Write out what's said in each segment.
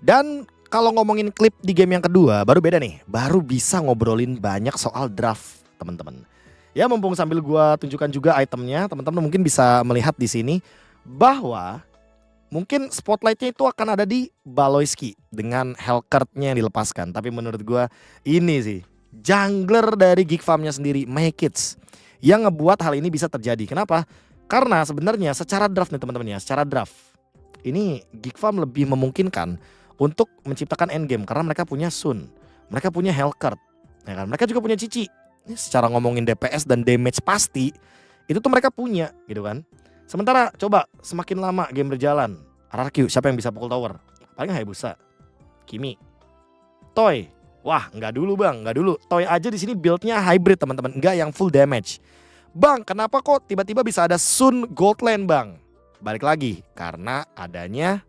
Dan kalau ngomongin klip di game yang kedua baru beda nih, baru bisa ngobrolin banyak soal draft teman-teman. Ya mumpung sambil gua tunjukkan juga itemnya, teman-teman mungkin bisa melihat di sini bahwa mungkin spotlightnya itu akan ada di Baloyski dengan Hellcurt-nya yang dilepaskan. Tapi menurut gua ini sih jungler dari Geek Farm-nya sendiri, Maykits, yang ngebuat hal ini bisa terjadi. Kenapa? Karena sebenarnya secara draft nih teman-teman ya, secara draft ini Geek Farm lebih memungkinkan untuk menciptakan endgame karena mereka punya Sun, mereka punya Hellcurt, ya kan? Mereka juga punya Cici. Ini secara ngomongin DPS dan damage pasti itu tuh mereka punya gitu kan. Sementara coba semakin lama game berjalan, RRQ siapa yang bisa pukul tower? Paling Hayabusa, Kimi, Toy. Wah nggak dulu bang, nggak dulu. Toy aja di sini buildnya hybrid teman-teman, nggak yang full damage. Bang kenapa kok tiba-tiba bisa ada Sun Gold Lane bang? Balik lagi karena adanya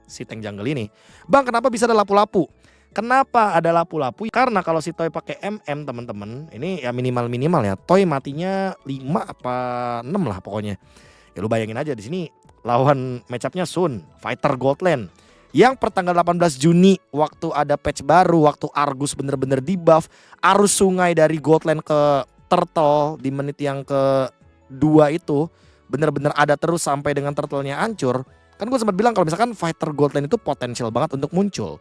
si tank jungle ini. Bang kenapa bisa ada lapu-lapu? Kenapa ada lapu-lapu? Karena kalau si Toy pakai MM teman-teman, ini ya minimal ya. Toy matinya 5 apa 6 lah pokoknya. Ya lu bayangin aja di sini lawan matchupnya Sun, fighter Gold Lane. Yang pertanggal 18 Juni waktu ada patch baru, waktu Argus bener-bener di buff, arus sungai dari Gold Lane ke Turtle di menit yang kedua itu bener-bener ada terus sampai dengan Turtle-nya hancur. Kan gue sempat bilang kalau misalkan fighter Gold Lane itu potensial banget untuk muncul.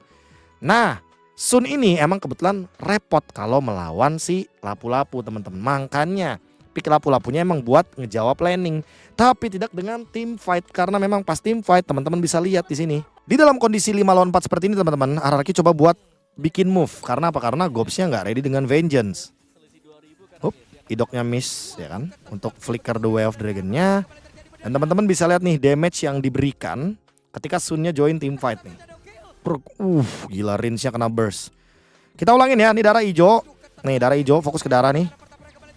Nah, Sun ini emang kebetulan repot kalau melawan si lapu-lapu teman-teman. Makanya pick lapu-lapunya emang buat ngejawab laning, tapi tidak dengan team fight karena memang pas team fight teman-teman bisa lihat di sini. Di dalam kondisi 5 lawan 4 seperti ini teman-teman, RRQ coba buat bikin move karena apa? Karena Gobs-nya nggak ready dengan Vengeance. Idoknya miss ya kan untuk flicker the way of dragon-nya. Dan teman-teman bisa lihat nih damage yang diberikan ketika Sun-nya join team fight nih. Gila range-nya kena burst. Kita ulangin ya, nih darah hijau. Nih darah hijau fokus ke darah nih.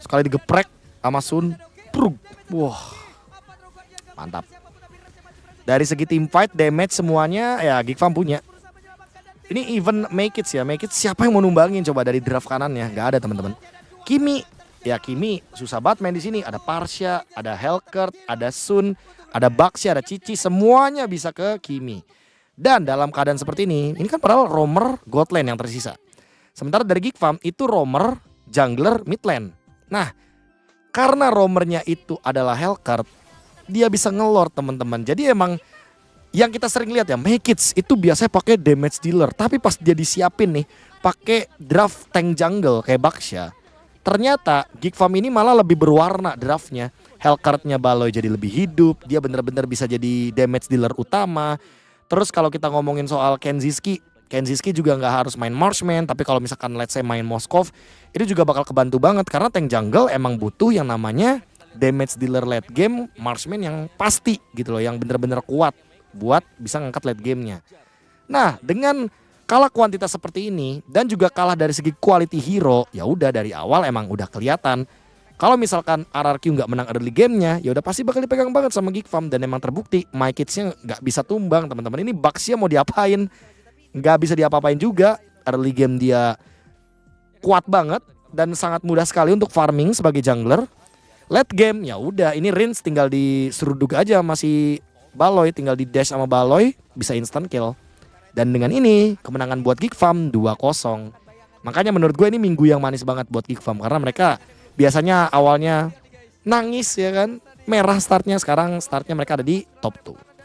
Sekali digeprek sama Sun. Wah. Mantap. Dari segi team fight damage semuanya ya Geek Farm punya. Ini even Maykits ya. Maykits siapa yang mau numbangin coba dari draft kanannya? Gak ada teman-teman. Kimi. Ya Kimi susah banget main di sini. Ada Parsha, ada Hellcurt, ada Sun, ada Baxi, ada Cici, semuanya bisa ke Kimi. Dan dalam keadaan seperti ini kan padahal roamer God Lane yang tersisa. Sementara dari Geek Farm itu roamer jungler mid lane. Nah, karena roamernya itu adalah Hellcurt, dia bisa ngelord teman-teman. Jadi emang yang kita sering lihat ya, Maykits itu biasanya pakai damage dealer, tapi pas dia disiapin nih pakai draft tank jungle kayak Baxia, ternyata Geek Farm ini malah lebih berwarna draftnya. Hellcurt-nya Baloy jadi lebih hidup, dia bener-bener bisa jadi damage dealer utama. Terus kalau kita ngomongin soal Kenziski juga nggak harus main Marshman, tapi kalau misalkan let's say main Moskov, itu juga bakal kebantu banget karena tank jungle emang butuh yang namanya damage dealer late game, Marshman yang pasti gitu loh, yang bener-bener kuat buat bisa ngangkat late gamenya. Nah dengan kalah kuantitas seperti ini dan juga kalah dari segi quality hero, ya udah dari awal emang udah kelihatan. Kalau misalkan RRQ nggak menang early gamenya, ya udah pasti bakal dipegang banget sama Geek Farm dan emang terbukti Maykits-nya nggak bisa tumbang teman-teman. Ini Baxia mau diapain? Nggak bisa diapa-apain juga. Early game dia kuat banget dan sangat mudah sekali untuk farming sebagai jungler. Late game ya udah ini Rins tinggal diseruduk aja masih Baloy, tinggal di dash sama Baloy bisa instant kill. Dan dengan ini kemenangan buat Geek Farm 2-0. Makanya menurut gue ini minggu yang manis banget buat Geek Farm karena mereka biasanya awalnya nangis ya kan, merah startnya, sekarang startnya mereka ada di top 2.